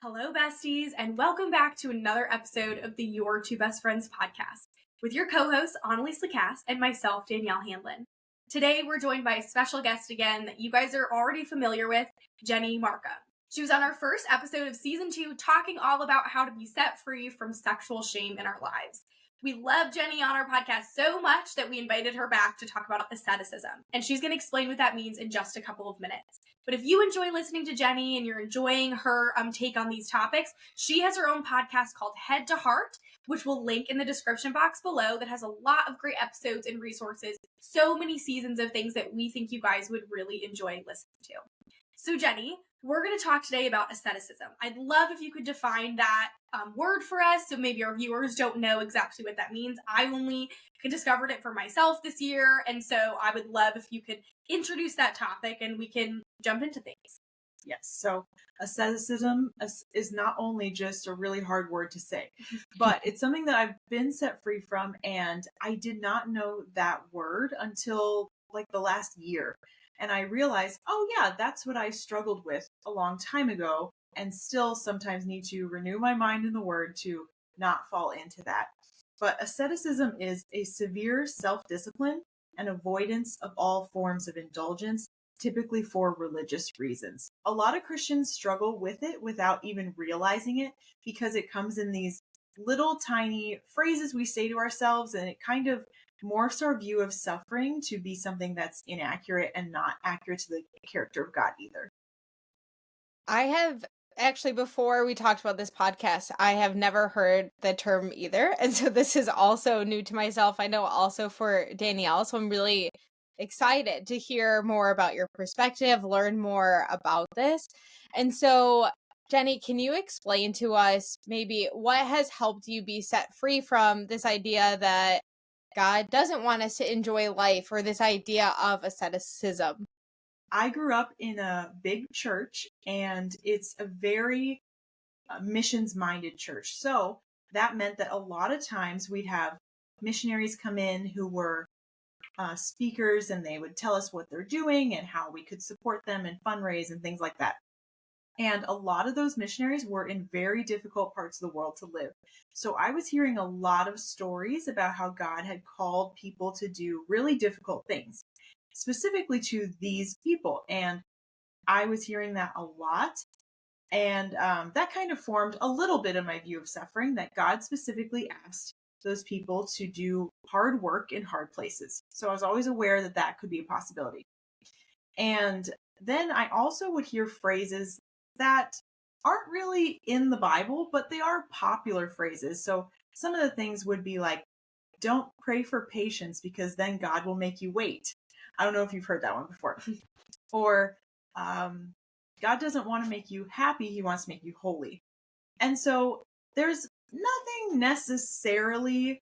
Hello, besties, and welcome back to another episode of the Your Two Best Friends podcast with your co-hosts, Annalise and myself, Danielle Handlin. Today, we're joined by a special guest again that you guys are already familiar with, Jenny Marcum. She was on our first episode of season 2 talking all about how to be set free from sexual shame in our lives. We love Jenny on our podcast so much that we invited her back to talk about asceticism, and she's going to explain what that means in just a couple of minutes. But if you enjoy listening to Jenny and you're enjoying her take on these topics, she has her own podcast called Head to Heart, which we'll link in the description box below, that has a lot of great episodes and resources, so many seasons of things that we think you guys would really enjoy listening to. So Jenny, we're going to talk today about asceticism. I'd love if you could define that word for us, so maybe our viewers don't know exactly what that means. I only discovered it for myself this year, and so I would love if you could introduce that topic and we can jump into things. Yes, so asceticism is not only just a really hard word to say, but it's something that I've been set free from, and I did not know that word until like the last year. And I realized, oh yeah, that's what I struggled with a long time ago, and still sometimes need to renew my mind in the word to not fall into that. But asceticism is a severe self-discipline and avoidance of all forms of indulgence, typically for religious reasons. A lot of Christians struggle with it without even realizing it, because it comes in these little tiny phrases we say to ourselves, and it kind of morphs our view of suffering to be something that's inaccurate and not accurate to the character of God either. I have actually, before we talked about this podcast, I have never heard the term either. And so this is also new to myself. I know also for Danielle. So I'm really excited to hear more about your perspective, learn more about this. And so, Jenny, can you explain to us maybe what has helped you be set free from this idea that God doesn't want us to enjoy life, or this idea of asceticism? I grew up in a big church, and it's a very missions-minded church. So that meant that a lot of times we'd have missionaries come in who were speakers, and they would tell us what they're doing and how we could support them and fundraise and things like that. And a lot of those missionaries were in very difficult parts of the world to live. So I was hearing a lot of stories about how God had called people to do really difficult things, specifically to these people. And I was hearing that a lot. And that kind of formed a little bit of my view of suffering, that God specifically asked those people to do hard work in hard places. So I was always aware that that could be a possibility. And then I also would hear phrases that aren't really in the Bible, but they are popular phrases. So some of the things would be like, don't pray for patience because then God will make you wait. I don't know if you've heard that one before. Or God doesn't want to make you happy, he wants to make you holy. And so there's nothing necessarily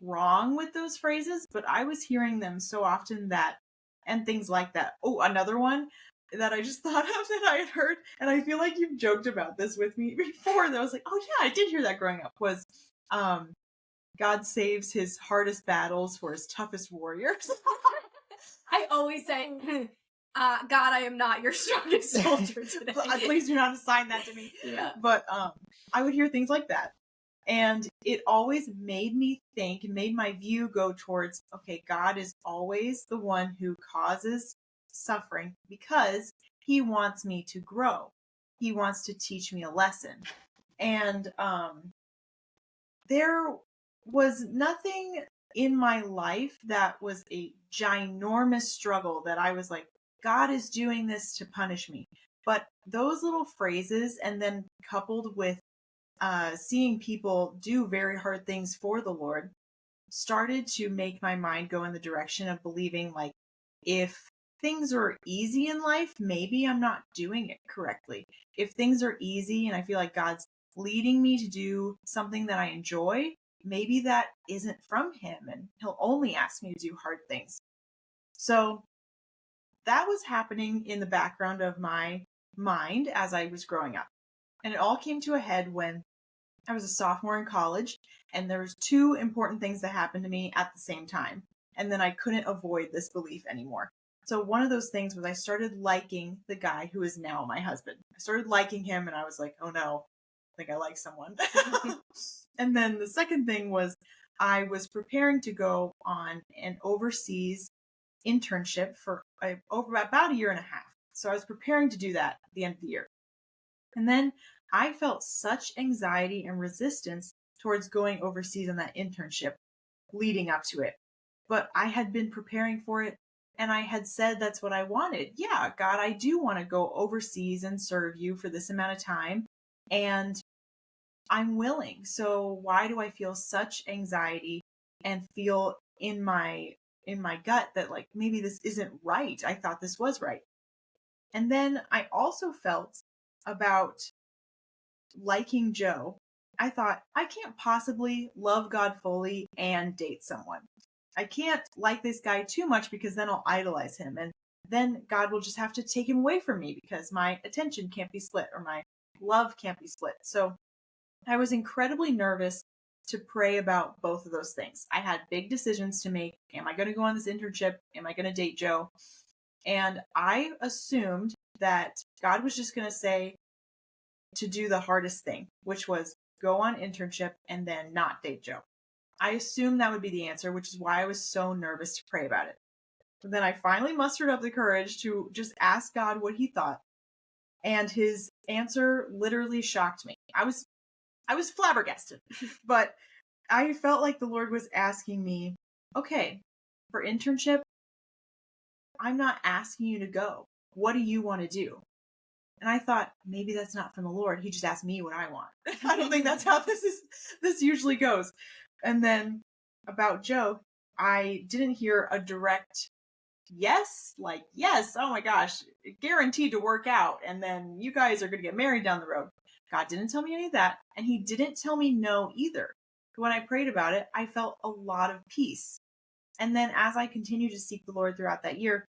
wrong with those phrases, but I was hearing them so often that, and things like that. Oh, another one that I just thought of that I had heard, and I feel like you've joked about this with me before, that I was like, oh yeah, I did hear that growing up, was God saves his hardest battles for his toughest warriors. I always say, God, I am not your strongest soldier today. Please do not assign that to me. Yeah. But I would hear things like that. And it always made me think, made my view go towards, okay, God is always the one who causes suffering because he wants me to grow. He wants to teach me a lesson. And there was nothing in my life that was a ginormous struggle that I was like, God is doing this to punish me. But those little phrases, and then coupled with seeing people do very hard things for the Lord, started to make my mind go in the direction of believing, like, if things are easy in life, maybe I'm not doing it correctly. If things are easy and I feel like God's leading me to do something that I enjoy, maybe that isn't from him and he'll only ask me to do hard things. So that was happening in the background of my mind as I was growing up. And it all came to a head when I was a sophomore in college, and there was 2 important things that happened to me at the same time. And then I couldn't avoid this belief anymore. So one of those things was I started liking the guy who is now my husband. I started liking him and I was like, oh no, I think I like someone. And then the second thing was I was preparing to go on an overseas internship for over about a year and a half. So I was preparing to do that at the end of the year. And then I felt such anxiety and resistance towards going overseas on that internship leading up to it. But I had been preparing for it and I had said that's what I wanted. Yeah, God, I do want to go overseas and serve you for this amount of time. And I'm willing. So why do I feel such anxiety and feel in my gut that like maybe this isn't right? I thought this was right. And then I also felt about liking Joe. I thought I can't possibly love God fully and date someone. I can't like this guy too much because then I'll idolize him and then God will just have to take him away from me because my attention can't be split or my love can't be split. So I was incredibly nervous to pray about both of those things. I had big decisions to make. Am I going to go on this internship? Am I going to date Joe? And I assumed that God was just going to say to do the hardest thing, which was go on internship and then not date Joe. I assumed that would be the answer, which is why I was so nervous to pray about it. But then I finally mustered up the courage to just ask God what he thought. And his answer literally shocked me. I was flabbergasted, but I felt like the Lord was asking me, okay, for internship, I'm not asking you to go. What do you want to do? And I thought maybe that's not from the Lord. He just asked me what I want. I don't think that's how this usually goes. And then about Joe, I didn't hear a direct yes, like yes, oh my gosh, guaranteed to work out. And then you guys are going to get married down the road. God didn't tell me any of that. And he didn't tell me no either. When I prayed about it, I felt a lot of peace. And then as I continued to seek the Lord throughout that year,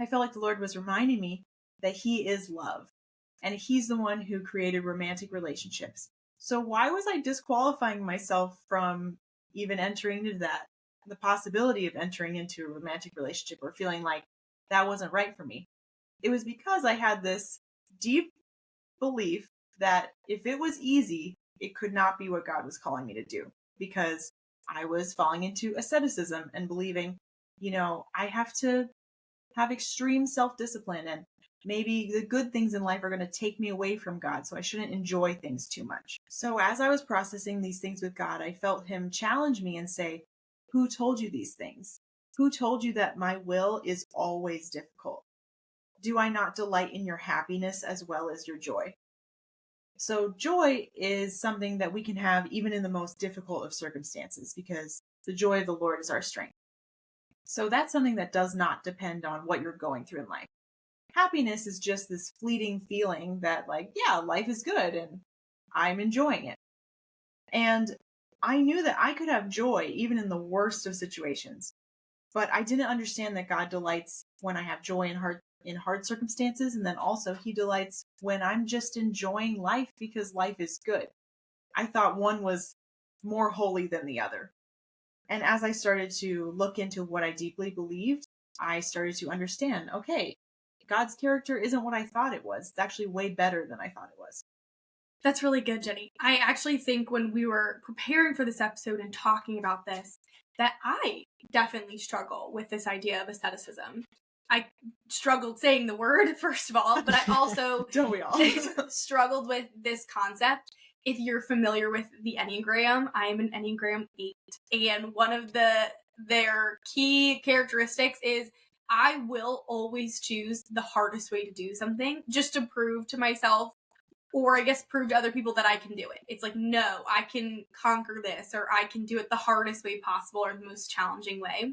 I felt like the Lord was reminding me that he is love and he's the one who created romantic relationships. So why was I disqualifying myself from even entering into that, the possibility of entering into a romantic relationship or feeling like that wasn't right for me? It was because I had this deep belief that if it was easy, it could not be what God was calling me to do, because I was falling into asceticism and believing, I have to have extreme self-discipline and maybe the good things in life are going to take me away from God, so I shouldn't enjoy things too much. So as I was processing these things with God, I felt him challenge me and say, who told you these things? Who told you that my will is always difficult? Do I not delight in your happiness as well as your joy? So joy is something that we can have even in the most difficult of circumstances, because the joy of the Lord is our strength. So that's something that does not depend on what you're going through in life. Happiness is just this fleeting feeling that life is good and I'm enjoying it. And I knew that I could have joy even in the worst of situations, but I didn't understand that God delights when I have joy in hard circumstances. And then also he delights when I'm just enjoying life because life is good. I thought one was more holy than the other. And as I started to look into what I deeply believed, I started to understand, okay, God's character isn't what I thought it was. It's actually way better than I thought it was. That's really good, Jenny. I actually think when we were preparing for this episode and talking about this, that I definitely struggle with this idea of asceticism. I struggled saying the word, first of all, but I also Don't we all? struggled with this concept. If you're familiar with the Enneagram, I am an Enneagram 8. And one of their key characteristics is I will always choose the hardest way to do something just to prove to myself, or I guess prove to other people that I can do it. It's like, no, I can conquer this, or I can do it the hardest way possible or the most challenging way.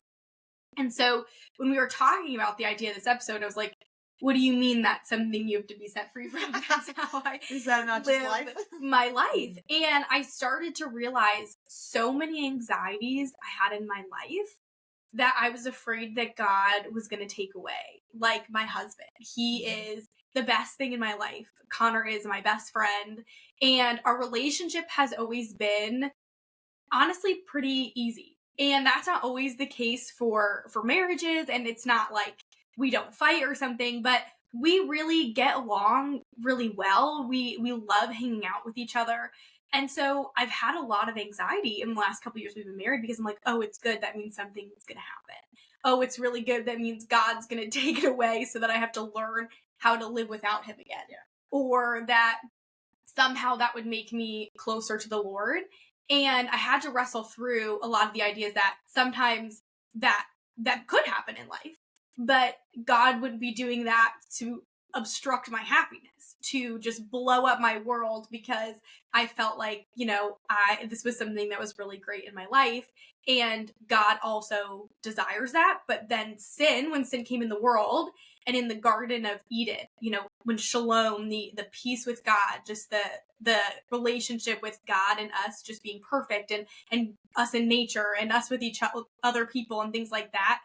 And so when we were talking about the idea of this episode, I was like, what do you mean that's something you have to be set free from? That's how I Is that not just life? My life. And I started to realize so many anxieties I had in my life that I was afraid that God was going to take away. Like my husband. He is the best thing in my life. Connor is my best friend. And our relationship has always been honestly pretty easy. And that's not always the case for marriages. And it's not like we don't fight or something, but we really get along really well. We love hanging out with each other. And so I've had a lot of anxiety in the last couple of years we've been married because I'm like, oh, it's good. That means something's going to happen. Oh, it's really good. That means God's going to take it away so that I have to learn how to live without him again. Yeah. Or that somehow that would make me closer to the Lord. And I had to wrestle through a lot of the ideas that sometimes that could happen in life, but God wouldn't be doing that to obstruct my happiness, to just blow up my world because I felt like, this was something that was really great in my life. And God also desires that. But then when sin came in the world, and in the Garden of Eden, when shalom, the peace with God, just the relationship with God and us just being perfect, and us in nature and us with other people and things like that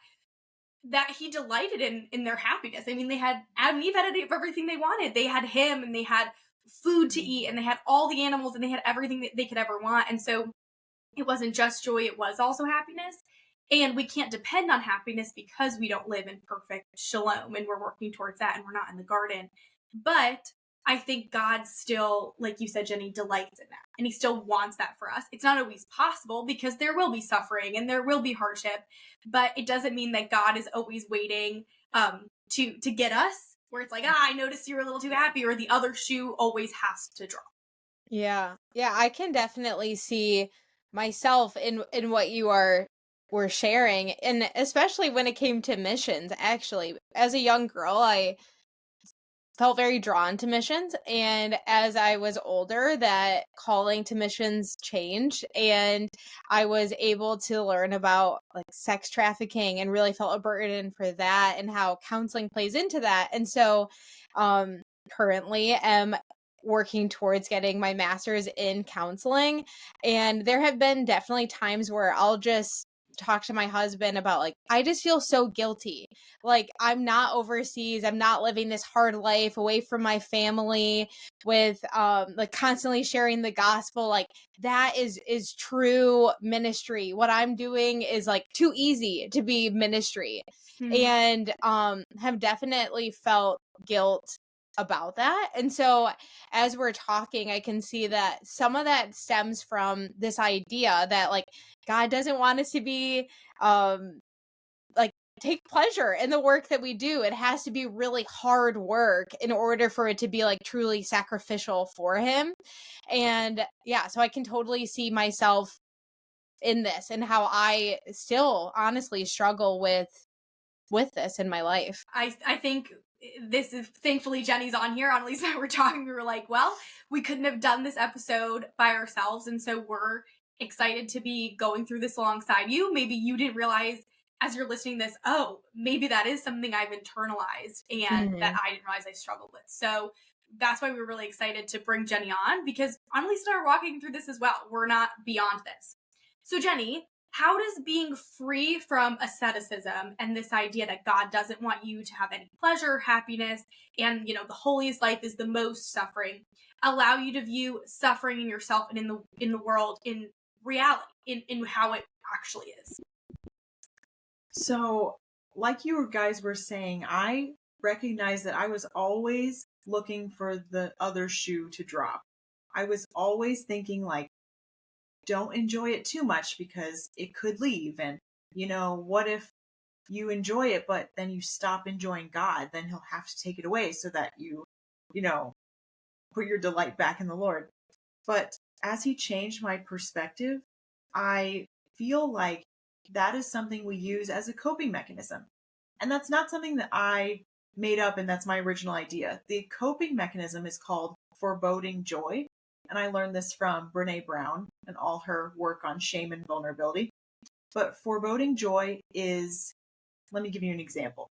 he delighted in their happiness. I mean, they had Adam and Eve had everything they wanted. They had him, and they had food to eat, and they had all the animals, and they had everything that they could ever want. And so it wasn't just joy, it was also happiness. And we can't depend on happiness because we don't live in perfect shalom, and we're working towards that, and we're not in the garden. But I think God still, like you said, Jenny, delights in that. And he still wants that for us. It's not always possible because there will be suffering and there will be hardship, but it doesn't mean that God is always waiting to get us, where it's like, I noticed you were a little too happy, or the other shoe always has to drop. Yeah. Yeah, I can definitely see myself in what you were sharing, and especially when it came to missions. Actually, as a young girl, I felt very drawn to missions, and as I was older, that calling to missions changed, and I was able to learn about like sex trafficking and really felt a burden for that and how counseling plays into that. And so currently am working towards getting my master's in counseling, and there have been definitely times where I'll just talk to my husband about like, I just feel so guilty. Like, I'm not overseas, I'm not living this hard life away from my family with like constantly sharing the gospel. Like, that is true ministry. What I'm doing is like too easy to be ministry. And have definitely felt guilt about that. And so as we're talking, I can see that some of that stems from this idea that like God doesn't want us to be like take pleasure in the work that we do. It has to be really hard work in order for it to be like truly sacrificial for him. And yeah, so I can totally see myself in this and how I still honestly struggle with this in my life. I think this is, thankfully Jenny's on here. Annalise and I were talking. We were like, well, we couldn't have done this episode by ourselves. And so we're excited to be going through this alongside you. Maybe you didn't realize as you're listening to this, oh, maybe that is something I've internalized and that I didn't realize I struggled with. So that's why we were really excited to bring Jenny on, because Annalise and I are walking through this as well. We're not beyond this. So Jenny, how does being free from asceticism and this idea that God doesn't want you to have any pleasure, happiness, and, the holiest life is the most suffering, allow you to view suffering in yourself and in the world in reality, in how it actually is? So, like you guys were saying, I recognized that I was always looking for the other shoe to drop. I was always thinking like, don't enjoy it too much because it could leave. And, what if you enjoy it, but then you stop enjoying God? Then he'll have to take it away so that you put your delight back in the Lord. But as he changed my perspective, I feel like that is something we use as a coping mechanism. And that's not something that I made up, and that's my original idea. The coping mechanism is called foreboding joy. And I learned this from Brene Brown and all her work on shame and vulnerability. But foreboding joy is, let me give you an example.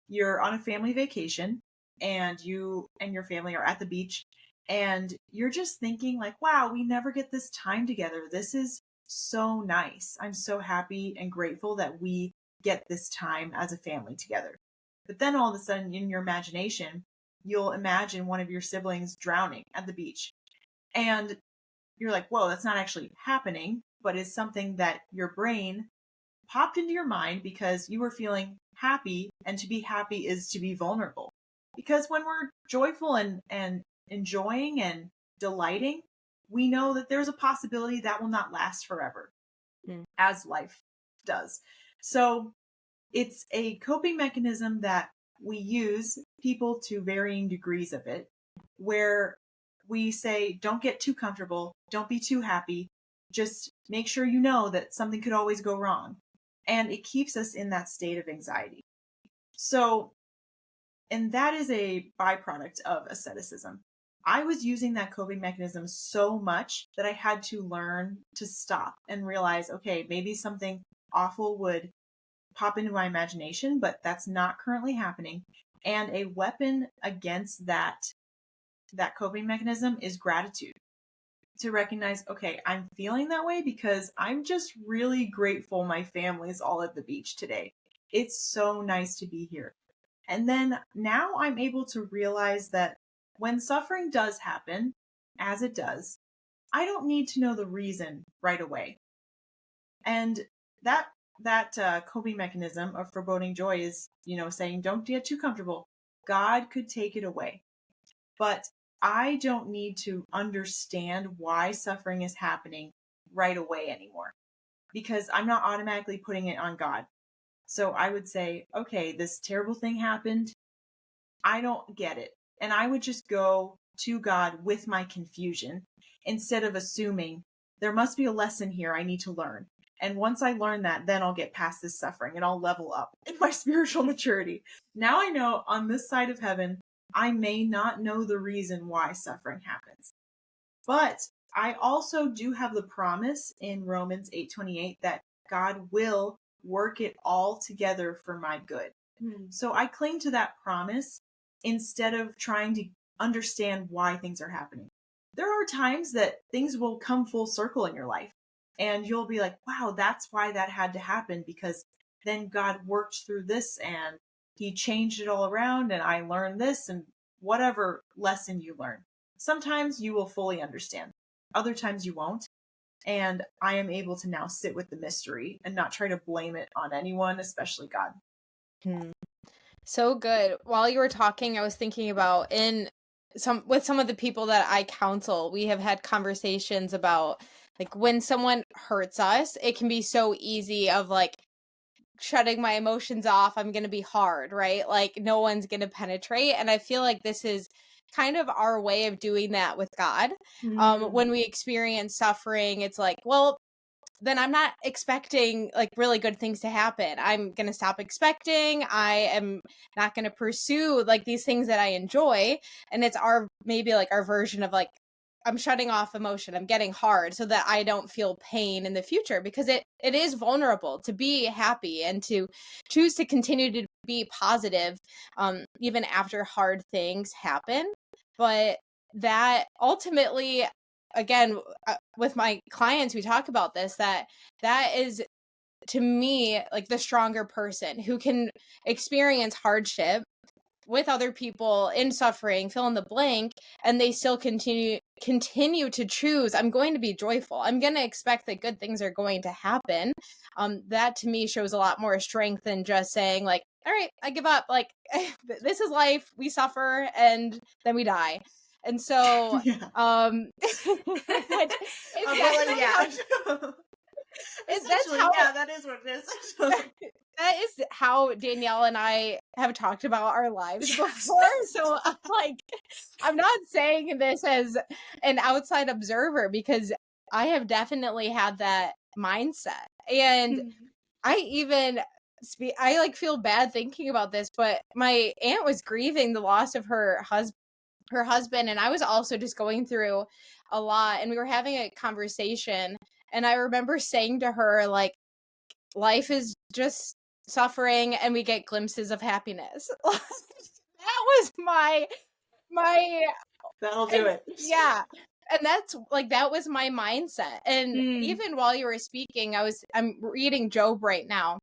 You're on a family vacation, and you and your family are at the beach, and you're just thinking like, wow, we never get this time together. This is so nice. I'm so happy and grateful that we get this time as a family together. But then all of a sudden in your imagination, you'll imagine one of your siblings drowning at the beach. And you're like, whoa, that's not actually happening, but it's something that your brain popped into your mind because you were feeling happy, and to be happy is to be vulnerable. Because when we're joyful and enjoying and delighting, we know that there's a possibility that will not last forever, as life does. So it's a coping mechanism that we use, people to varying degrees of it, where we say, don't get too comfortable, don't be too happy, just make sure you know that something could always go wrong. And it keeps us in that state of anxiety. So, and that is a byproduct of asceticism. I was using that coping mechanism so much that I had to learn to stop and realize, okay, maybe something awful would pop into my imagination, but that's not currently happening. And a weapon against that coping mechanism is gratitude. To recognize, okay, I'm feeling that way because I'm just really grateful my family's all at the beach today. It's so nice to be here. And then now I'm able to realize that when suffering does happen, as it does, I don't need to know the reason right away. And that coping mechanism of foreboding joy is, saying, don't get too comfortable. God could take it away. But I don't need to understand why suffering is happening right away anymore, because I'm not automatically putting it on God. So I would say, okay, this terrible thing happened. I don't get it. And I would just go to God with my confusion instead of assuming there must be a lesson here I need to learn. And once I learn that, then I'll get past this suffering and I'll level up in my spiritual maturity. Now I know on this side of heaven, I may not know the reason why suffering happens. But I also do have the promise in Romans 8:28 that God will work it all together for my good. So I cling to that promise instead of trying to understand why things are happening. There are times that things will come full circle in your life and you'll be like, wow, that's why that had to happen, because then God worked through this and he changed it all around and I learned this, and whatever lesson you learn. Sometimes you will fully understand. Other times you won't. And I am able to now sit with the mystery and not try to blame it on anyone, especially God. So good. While you were talking, I was thinking about with some of the people that I counsel, we have had conversations about like when someone hurts us, it can be so easy of like shutting my emotions off. I'm going to be hard, right? Like no one's going to penetrate. And I feel like this is kind of our way of doing that with God. When we experience suffering, it's like, well, then I'm not expecting like really good things to happen. I'm going to stop expecting. I am not going to pursue like these things that I enjoy. And it's maybe like our version of like, I'm shutting off emotion. I'm getting hard so that I don't feel pain in the future, because it is vulnerable to be happy and to choose to continue to be positive, even after hard things happen. But that ultimately, again, with my clients, we talk about this, that is to me like the stronger person who can experience hardship with other people in suffering, fill in the blank, and they still continue to choose, I'm going to be joyful. I'm going to expect that good things are going to happen. That to me shows a lot more strength than just saying like, all right, I give up. Like this is life. We suffer and then we die. And so, Yeah. That is what it is. That is how Danielle and I have talked about our lives before. So I'm not saying this as an outside observer, because I have definitely had that mindset. And I like feel bad thinking about this, but my aunt was grieving the loss of her husband, and I was also just going through a lot, and we were having a conversation, and I remember saying to her like, life is just suffering and we get glimpses of happiness. That was my that'll do it. Yeah. And that's like, that was my mindset. And even while you were speaking, I'm reading Job right now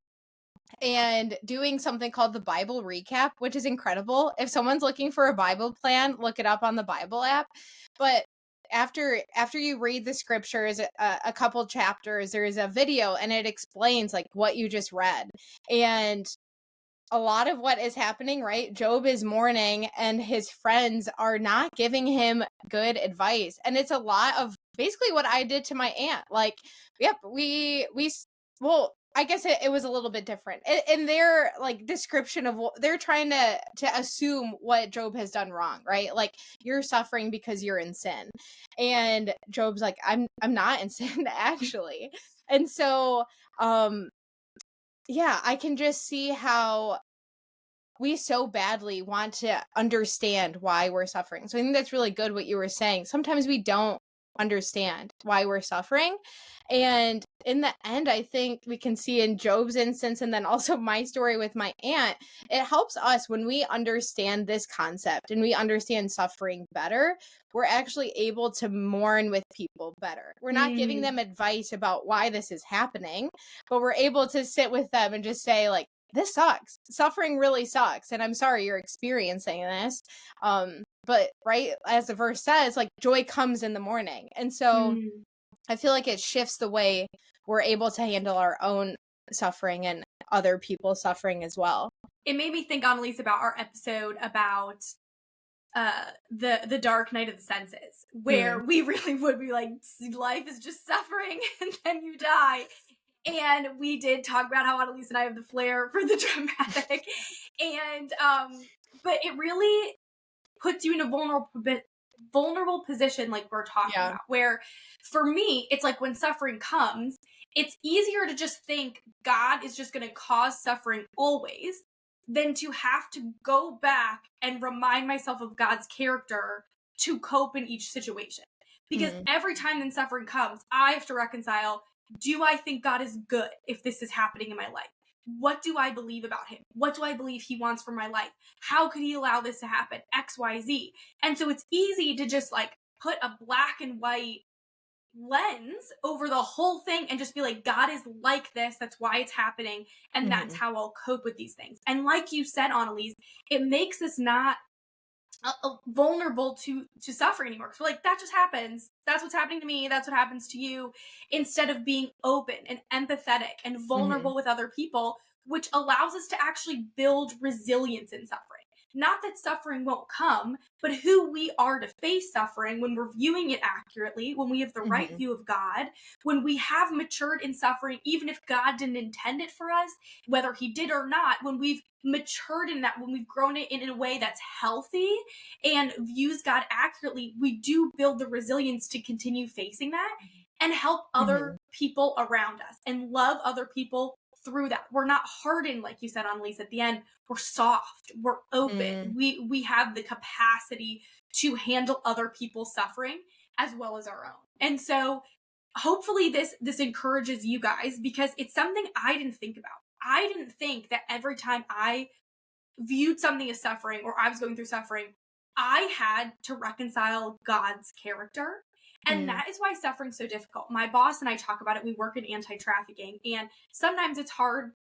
and doing something called the Bible recap, which is incredible. If someone's looking for a Bible plan, look it up on the Bible app. But after you read the scriptures, a couple chapters, there's a video and it explains like what you just read. And a lot of what is happening, right? Job is mourning and his friends are not giving him good advice. And it's a lot of basically what I did to my aunt. Like, yep, well, I guess it was a little bit different in their like description of what they're trying to assume what Job has done wrong, right? Like, you're suffering because you're in sin. And Job's like, I'm not in sin actually. And so, yeah, I can just see how we so badly want to understand why we're suffering. So I think that's really good what you were saying. Sometimes we don't understand why we're suffering. And in the end, I think we can see in Job's instance, and then also my story with my aunt, it helps us when we understand this concept and we understand suffering better. We're actually able to mourn with people better. We're not giving them advice about why this is happening, but we're able to sit with them and just say, like, this sucks. Suffering really sucks. And I'm sorry you're experiencing this. But right, as the verse says, like, joy comes in the morning. And so I feel like it shifts the way we're able to handle our own suffering and other people's suffering as well. It made me think, Annalise, about our episode about the dark night of the senses, where we really would be like, life is just suffering and then you die. And we did talk about how Annalise and I have the flair for the dramatic. And but it really puts you in a vulnerable position, like we're talking about, where for me, it's like when suffering comes, it's easier to just think God is just going to cause suffering always than to have to go back and remind myself of God's character to cope in each situation. Because every time then suffering comes, I have to reconcile, do I think God is good if this is happening in my life? What do I believe about him? What do I believe he wants for my life? How could he allow this to happen? X, Y, Z. And so it's easy to just like put a black and white lens over the whole thing and just be like, God is like this. That's why it's happening. And that's how I'll cope with these things. And like you said, Annalise, it makes us not vulnerable to suffering anymore. So like, that just happens. That's what's happening to me. That's what happens to you. Instead of being open and empathetic and vulnerable with other people, which allows us to actually build resilience in suffering. Not that suffering won't come, but who we are to face suffering when we're viewing it accurately, when we have the right view of God, when we have matured in suffering, even if God didn't intend it for us, whether he did or not, when we've matured in that, when we've grown it in a way that's healthy and views God accurately, we do build the resilience to continue facing that and help other people around us and love other people through that. We're not hardened, like you said, Annalise, at the end. We're soft. We're open. We have the capacity to handle other people's suffering as well as our own. And so hopefully this encourages you guys, because it's something I didn't think about. I didn't think that every time I viewed something as suffering or I was going through suffering, I had to reconcile God's character. And that is why suffering's so difficult. My boss and I talk about it. We work in anti-trafficking, and sometimes it's hard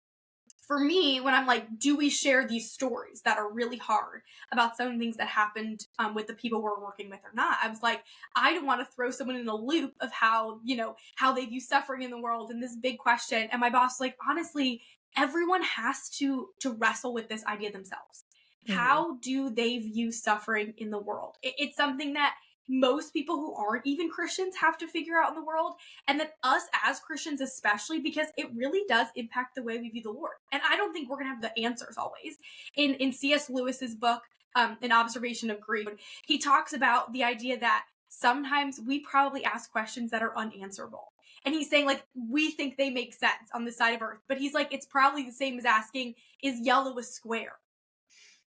for me when I'm like, do we share these stories that are really hard about some things that happened with the people we're working with or not? I was like, I don't want to throw someone in a loop of how they view suffering in the world and this big question. And my boss was like, honestly, everyone has to wrestle with this idea themselves. How do they view suffering in the world? It's something that most people who aren't even Christians have to figure out in the world, and that us as Christians especially, because it really does impact the way we view the Lord. And I don't think we're gonna have the answers always. In C.S. Lewis's book, An Observation of Grief, he talks about the idea that sometimes we probably ask questions that are unanswerable. And he's saying, like, we think they make sense on this side of Earth, but he's like, it's probably the same as asking, is yellow a square?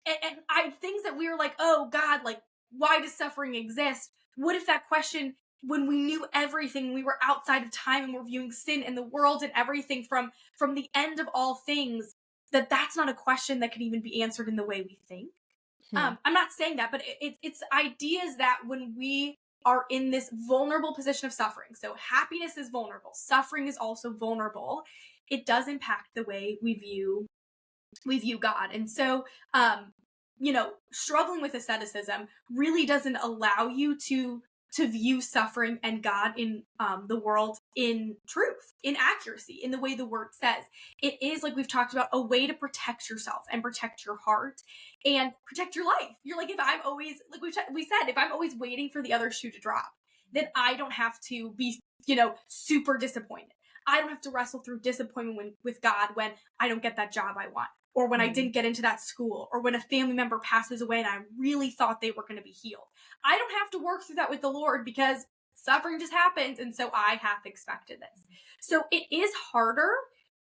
And things that we were like, oh God, like, why does suffering exist? What if that question, when we knew everything, we were outside of time and we're viewing sin in the world and everything from the end of all things, that's not a question that can even be answered in the way we think. I'm not saying that, but it's ideas that when we are in this vulnerable position of suffering, so happiness is vulnerable, suffering is also vulnerable, it does impact the way we view God. And so, struggling with asceticism really doesn't allow you to to view suffering and God in the world in truth, in accuracy, in the way the word says. It is, like we've talked about, a way to protect yourself and protect your heart and protect your life. You're like, if I'm always, like we said, if I'm always waiting for the other shoe to drop, then I don't have to be, super disappointed. I don't have to wrestle through disappointment with God when I don't get that job I want, or when I didn't get into that school, or when a family member passes away and I really thought they were going to be healed. I don't have to work through that with the Lord because suffering just happens, and so I half expected this. So it is harder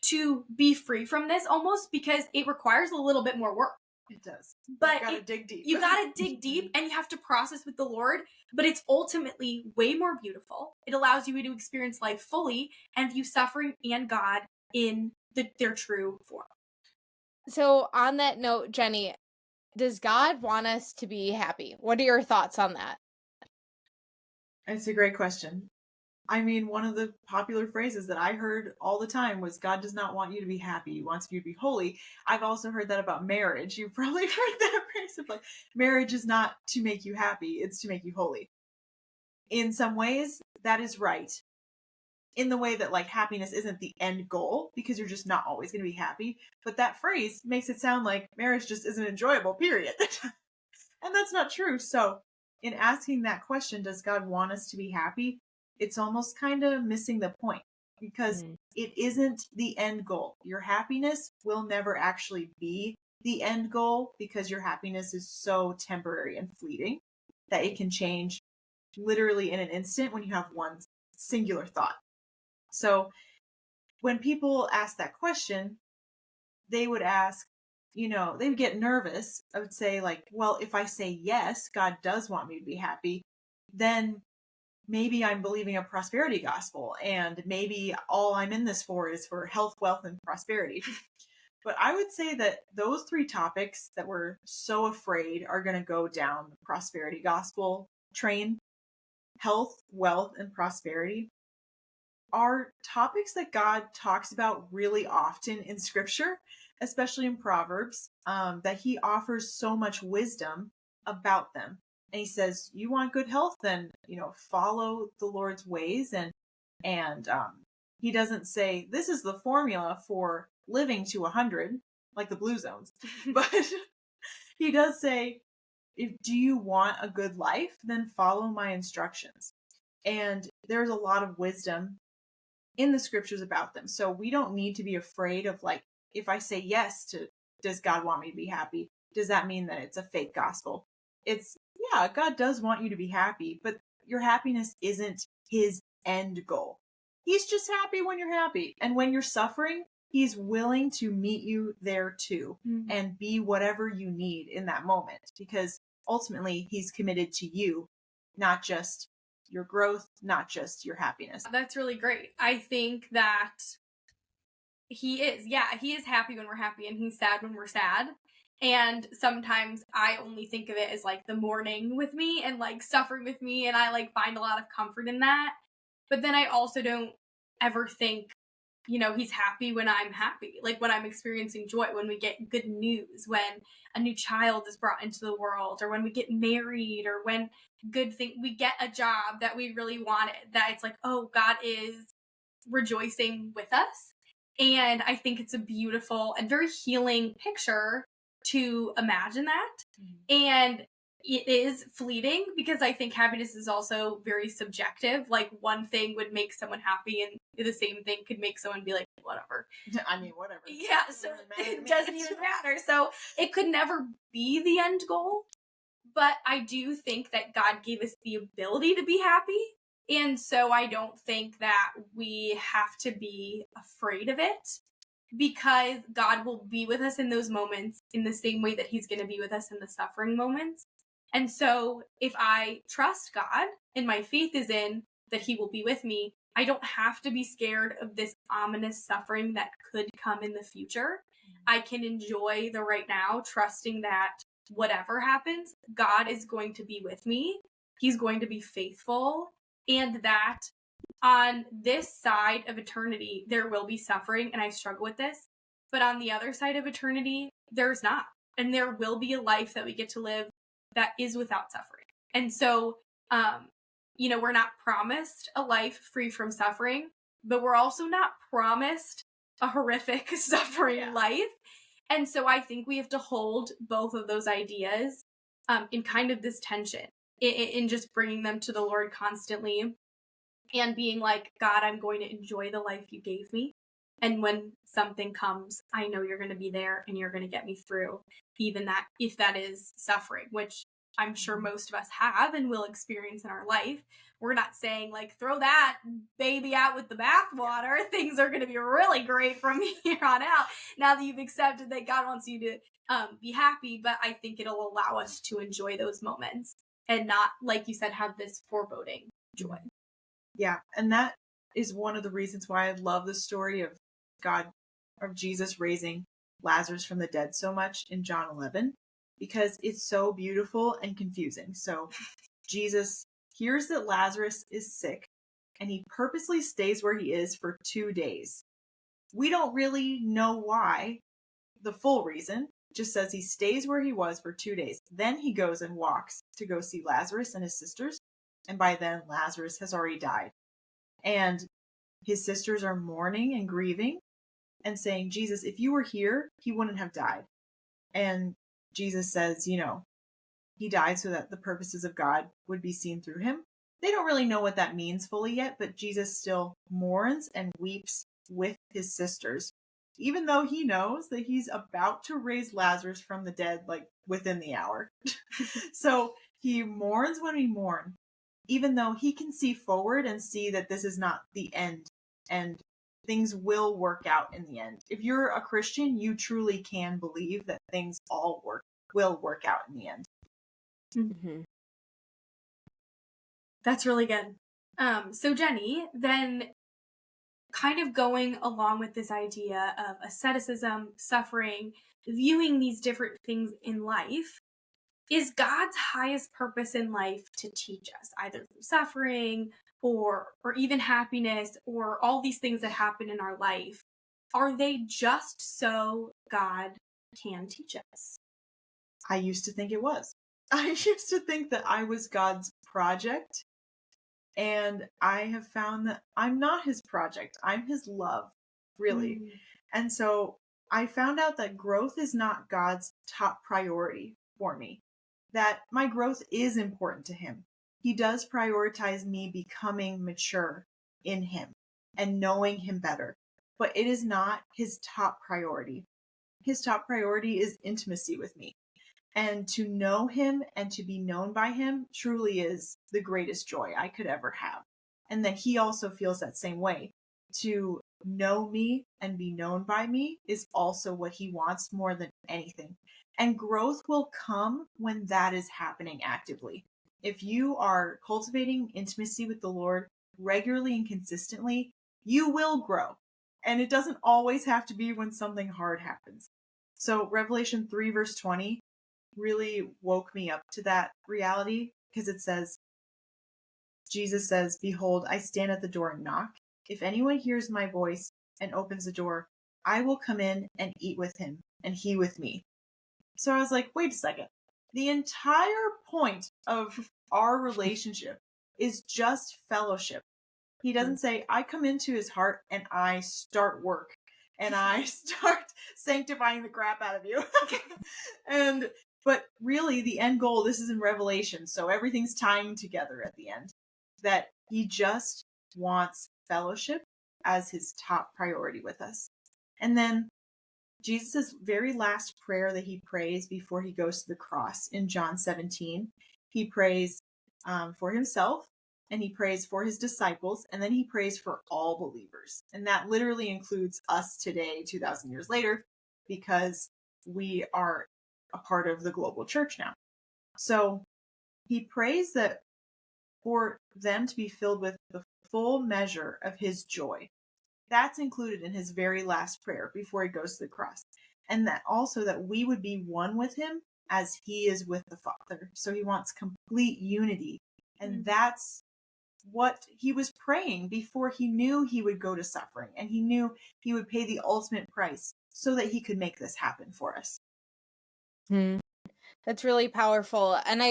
to be free from this almost because it requires a little bit more work. It does. But you gotta dig deep. You gotta dig deep, and you have to process with the Lord, but it's ultimately way more beautiful. It allows you to experience life fully and view suffering and God in their true form. So on that note, Jenny, does God want us to be happy? What are your thoughts on that? It's a great question. I mean, one of the popular phrases that I heard all the time was, God does not want you to be happy. He wants you to be holy. I've also heard that about marriage. You've probably heard that phrase of like, marriage is not to make you happy. It's to make you holy. In some ways, that is right. In the way that like happiness isn't the end goal because you're just not always going to be happy. But that phrase makes it sound like marriage just isn't enjoyable, period. And that's not true. So in asking that question, does God want us to be happy? It's almost kind of missing the point because it isn't the end goal. Your happiness will never actually be the end goal because your happiness is so temporary and fleeting that it can change literally in an instant when you have one singular thought. So when people ask that question, they would ask, they would get nervous. I would say like, well, if I say yes, God does want me to be happy, then maybe I'm believing a prosperity gospel, and maybe all I'm in this for is for health, wealth, and prosperity. But I would say that those three topics that we're so afraid are going to go down the prosperity gospel train, health, wealth, and prosperity, are topics that God talks about really often in scripture, especially in Proverbs, that he offers so much wisdom about them. And he says, you want good health, then, follow the Lord's ways. And he doesn't say, this is the formula for living to 100, like the blue zones. But he does say, do you want a good life? Then follow my instructions. And there's a lot of wisdom in the scriptures about them. So we don't need to be afraid of like, if I say yes to, does God want me to be happy? Does that mean that it's a fake gospel? It's, yeah, God does want you to be happy, but your happiness isn't his end goal. He's just happy when you're happy. And when you're suffering, he's willing to meet you there too and be whatever you need in that moment, because ultimately he's committed to you, not just your growth, not just your happiness. That's really great. I think that he is happy when we're happy and he's sad when we're sad. And sometimes I only think of it as like the mourning with me and like suffering with me, and I like find a lot of comfort in that. But then I also don't ever think, he's happy when I'm happy, like when I'm experiencing joy, when we get good news, when a new child is brought into the world, or when we get married, or when we get a job that we really wanted, that it's like, oh, God is rejoicing with us. And I think it's a beautiful and very healing picture to imagine that. And it is fleeting because I think happiness is also very subjective. Like one thing would make someone happy and the same thing could make someone be like, whatever. I mean, whatever. Yeah, so it doesn't even matter. So it could never be the end goal. But I do think that God gave us the ability to be happy. And so I don't think that we have to be afraid of it, because God will be with us in those moments in the same way that he's going to be with us in the suffering moments. And so if I trust God and my faith is in that he will be with me, I don't have to be scared of this ominous suffering that could come in the future. I can enjoy the right now, trusting that whatever happens, God is going to be with me. He's going to be faithful, and that on this side of eternity, there will be suffering, and I struggle with this. But on the other side of eternity, there's not. And there will be a life that we get to live that is without suffering. And so we're not promised a life free from suffering, but we're also not promised a horrific suffering life. And so I think we have to hold both of those ideas in kind of this tension, in just bringing them to the Lord constantly and being like, God, I'm going to enjoy the life you gave me. And when something comes, I know you're going to be there and you're going to get me through, even that, if that is suffering, which I'm sure most of us have and will experience in our life. We're not saying like, throw that baby out with the bathwater. Things are going to be really great from here on out, now that you've accepted that God wants you to be happy. But I think it'll allow us to enjoy those moments and not, like you said, have this foreboding joy. Yeah, and that is one of the reasons why I love the story of Jesus raising Lazarus from the dead so much in John 11, because it's so beautiful and confusing. So Jesus hears that Lazarus is sick, and he purposely stays where he is for 2 days. We don't really know why, the full reason. Just says he stays where he was for 2 days. Then he goes and walks to go see Lazarus and his sisters. And by then, Lazarus has already died. And his sisters are mourning and grieving and saying, Jesus, if you were here, he wouldn't have died. And Jesus says, he died so that the purposes of God would be seen through him. They don't really know what that means fully yet, but Jesus still mourns and weeps with his sisters, even though he knows that he's about to raise Lazarus from the dead, like within the hour. So he mourns when we mourn, even though he can see forward and see that this is not the end and things will work out in the end. If you're a Christian, you truly can believe that things will work out in the end. Mm-hmm. That's really good. So Jenny, then kind of going along with this idea of asceticism, suffering, viewing these different things in life, is God's highest purpose in life to teach us, either through suffering or even happiness or all these things that happen in our life? Are they just so God can teach us? I used to think it was. I used to think that I was God's project. And I have found that I'm not his project. I'm his love, really. And so I found out that growth is not God's top priority for me, that my growth is important to him. He does prioritize me becoming mature in him and knowing him better, but it is not his top priority. His top priority is intimacy with me. And to know him and to be known by him truly is the greatest joy I could ever have. And that he also feels that same way. To know me and be known by me is also what he wants more than anything. And growth will come when that is happening actively. If you are cultivating intimacy with the Lord regularly and consistently, you will grow. And it doesn't always have to be when something hard happens. So Revelation 3 verse 20 really woke me up to that reality, because it says, Jesus says, behold, I stand at the door and knock. If anyone hears my voice and opens the door, I will come in and eat with him and he with me. So I was like, wait a second. The entire point of our relationship is just fellowship. He doesn't say, I come into his heart and I start work and I start sanctifying the crap out of you. But really, the end goal, this is in Revelation, so everything's tying together at the end, that he just wants fellowship as his top priority with us. And then Jesus' very last prayer that he prays before he goes to the cross in John 17, he prays for himself, and he prays for his disciples, and then he prays for all believers. And that literally includes us today, 2,000 years later, because we are a part of the global church now. So he prays that for them to be filled with the full measure of his joy. That's included in his very last prayer before he goes to the cross. And that also that we would be one with him as he is with the Father. So he wants complete unity. And that's what he was praying before he knew he would go to suffering. And he knew he would pay the ultimate price so that he could make this happen for us. That's really powerful. And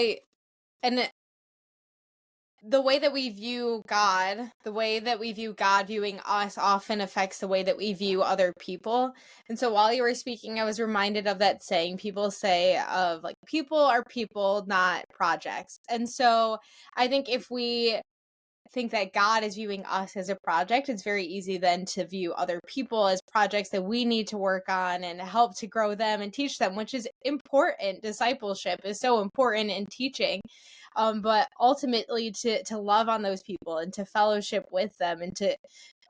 the way that we view God, the way that we view God viewing us often affects the way that we view other people. And so while you were speaking, I was reminded of that saying people say of like, people are people, not projects. And so I think if we think that God is viewing us as a project, it's very easy then to view other people as projects that we need to work on and help to grow them and teach them, which is important. Discipleship is so important in teaching. But ultimately to love on those people and to fellowship with them and to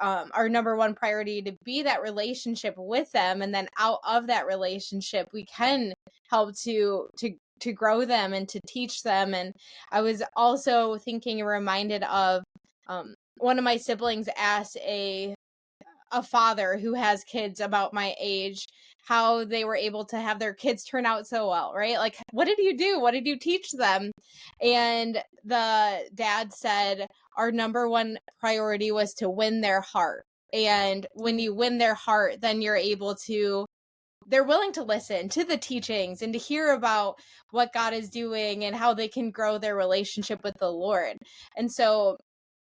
our number one priority to be that relationship with them, and then out of that relationship we can help to grow them and to teach them. And I was also thinking and reminded of one of my siblings asked a father who has kids about my age how they were able to have their kids turn out so well, right? Like, what did you do? What did you teach them? And the dad said, our number one priority was to win their heart. And when you win their heart, then you're able to, they're willing to listen to the teachings and to hear about what God is doing and how they can grow their relationship with the Lord. And so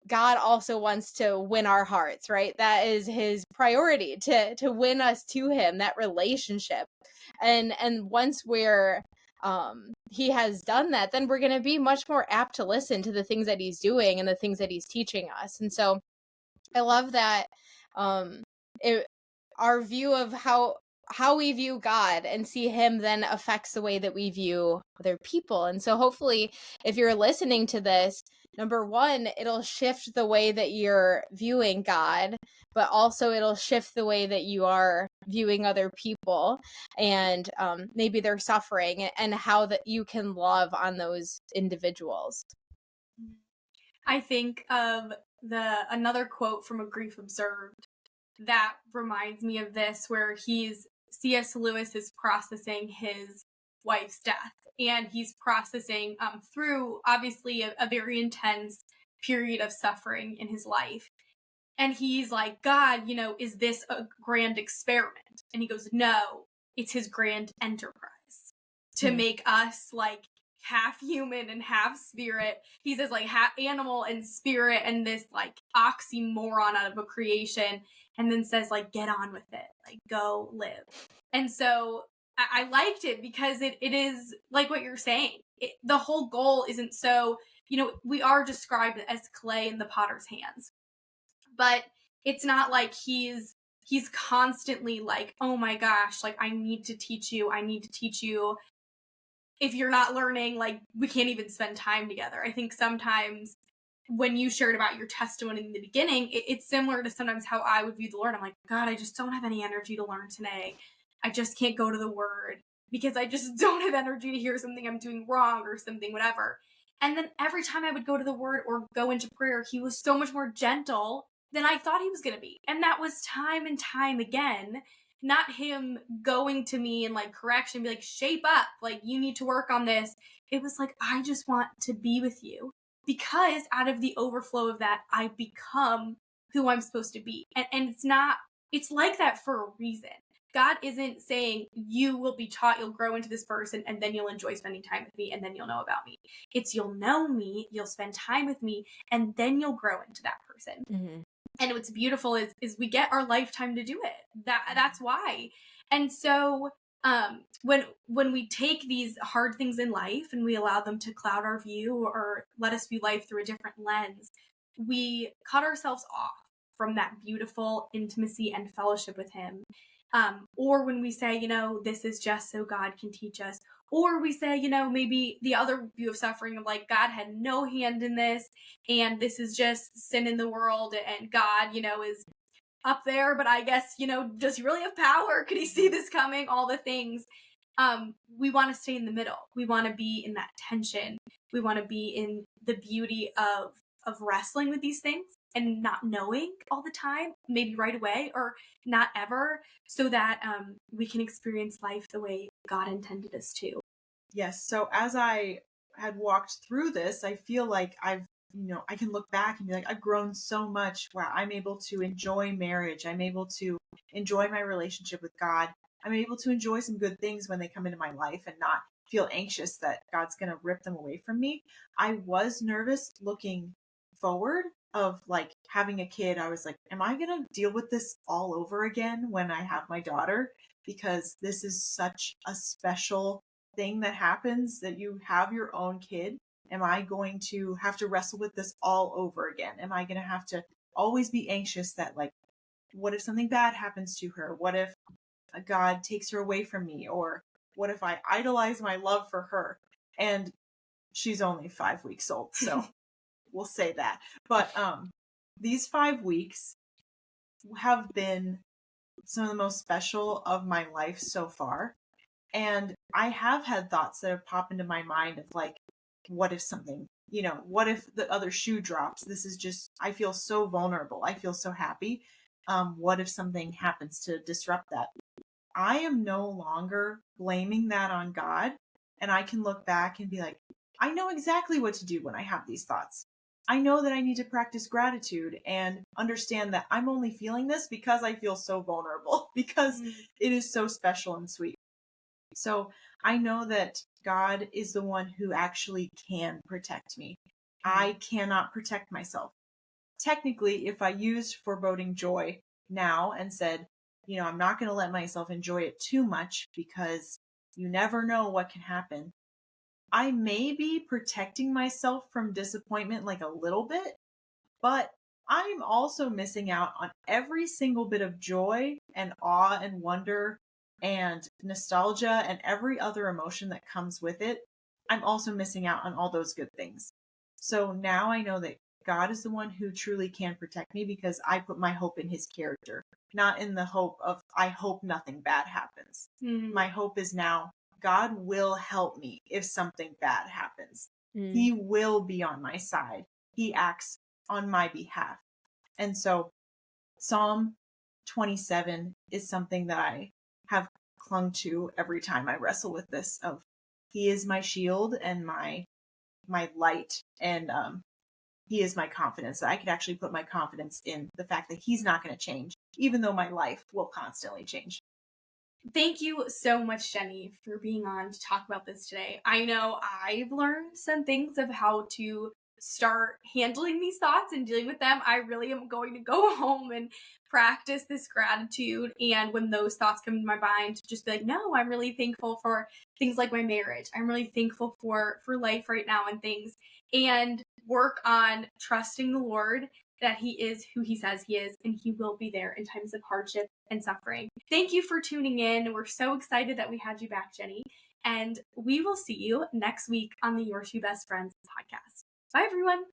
God also wants to win our hearts, right? That is his priority, to win us to him, that relationship. And once we're he has done that, then we're going to be much more apt to listen to the things that he's doing and the things that he's teaching us. And so I love that our view of how we view God and see him then affects the way that we view other people. And so hopefully if you're listening to this, number one, it'll shift the way that you're viewing God, but also it'll shift the way that you are viewing other people and maybe their suffering, and how that you can love on those individuals. I think of another quote from A Grief Observed that reminds me of this, where C.S. Lewis is processing his wife's death, and he's processing through obviously a very intense period of suffering in his life. And he's like, God, is this a grand experiment? And he goes, no, it's his grand enterprise to make us like half human and half spirit. He says like half animal and spirit, and this like oxymoron out of a creation, and then says like, get on with it, like go live. And so I liked it because it is like what you're saying. The whole goal isn't so, we are described as clay in the potter's hands, but it's not like he's constantly like, oh my gosh, like I need to teach you. If you're not learning, like we can't even spend time together. I think sometimes when you shared about your testimony in the beginning, it's similar to sometimes how I would view the Lord. I'm like, God, I just don't have any energy to learn today. I just can't go to the Word because I just don't have energy to hear something I'm doing wrong or something, whatever. And then every time I would go to the Word or go into prayer, he was so much more gentle than I thought he was going to be. And that was time and time again, not him going to me and like correction, be like, shape up, like you need to work on this. It was like, I just want to be with you, because out of the overflow of that, I become who I'm supposed to be. And it's like that for a reason. God isn't saying you will be taught, you'll grow into this person, and then you'll enjoy spending time with me, and then you'll know about me. It's you'll know me, you'll spend time with me, and then you'll grow into that person. Mm-hmm. And what's beautiful is we get our lifetime to do it. That's why. And so when we take these hard things in life and we allow them to cloud our view or let us view life through a different lens, we cut ourselves off from that beautiful intimacy and fellowship with him. Or when we say, this is just so God can teach us. Or we say, maybe the other view of suffering of like, God had no hand in this, and this is just sin in the world, and God, is up there, but I guess, does he really have power? Could he see this coming? All the things. We want to stay in the middle. We want to be in that tension. We want to be in the beauty of wrestling with these things and not knowing all the time, maybe right away or not ever, so that we can experience life the way God intended us to. Yes. So as I had walked through this, I feel like I can look back and be like, I've grown so much. Wow. I'm able to enjoy marriage. I'm able to enjoy my relationship with God. I'm able to enjoy some good things when they come into my life and not feel anxious that God's going to rip them away from me. I was nervous looking forward of like having a kid. I was like, am I going to deal with this all over again when I have my daughter? Because this is such a special thing that happens, that you have your own kid. Am I going to have to wrestle with this all over again? Am I going to have to always be anxious that like, what if something bad happens to her? What if God takes her away from me? Or what if I idolize my love for her? And she's only 5 weeks old, so we'll say that. But these 5 weeks have been some of the most special of my life so far. And I have had thoughts that have popped into my mind of like, what if something, what if the other shoe drops? This is just, I feel so vulnerable. I feel so happy. What if something happens to disrupt that? I am no longer blaming that on God. And I can look back and be like, I know exactly what to do when I have these thoughts. I know that I need to practice gratitude and understand that I'm only feeling this because I feel so vulnerable, because it is so special and sweet. So I know that God is the one who actually can protect me. I cannot protect myself. Technically, if I used foreboding joy now and said, I'm not going to let myself enjoy it too much because you never know what can happen, I may be protecting myself from disappointment like a little bit, but I'm also missing out on every single bit of joy and awe and wonder and nostalgia and every other emotion that comes with it. I'm also missing out on all those good things. So now I know that God is the one who truly can protect me because I put my hope in his character, not in the hope of, I hope nothing bad happens. My hope is now, God will help me if something bad happens. He will be on my side. He acts on my behalf. And so Psalm 27 is something that I have clung to every time I wrestle with this, of he is my shield and my light, and he is my confidence. I could actually put my confidence in the fact that he's not going to change, even though my life will constantly change. Thank you so much, Jenny, for being on to talk about this today. I know I've learned some things of how to start handling these thoughts and dealing with them. I really am going to go home and practice this gratitude. And when those thoughts come to my mind, to just be like, no, I'm really thankful for things like my marriage. I'm really thankful for life right now and things. And work on trusting the Lord that he is who he says he is, and he will be there in times of hardship and suffering. Thank you for tuning in. We're so excited that we had you back, Jenny. And we will see you next week on the Your Two Best Friends podcast. Bye, everyone.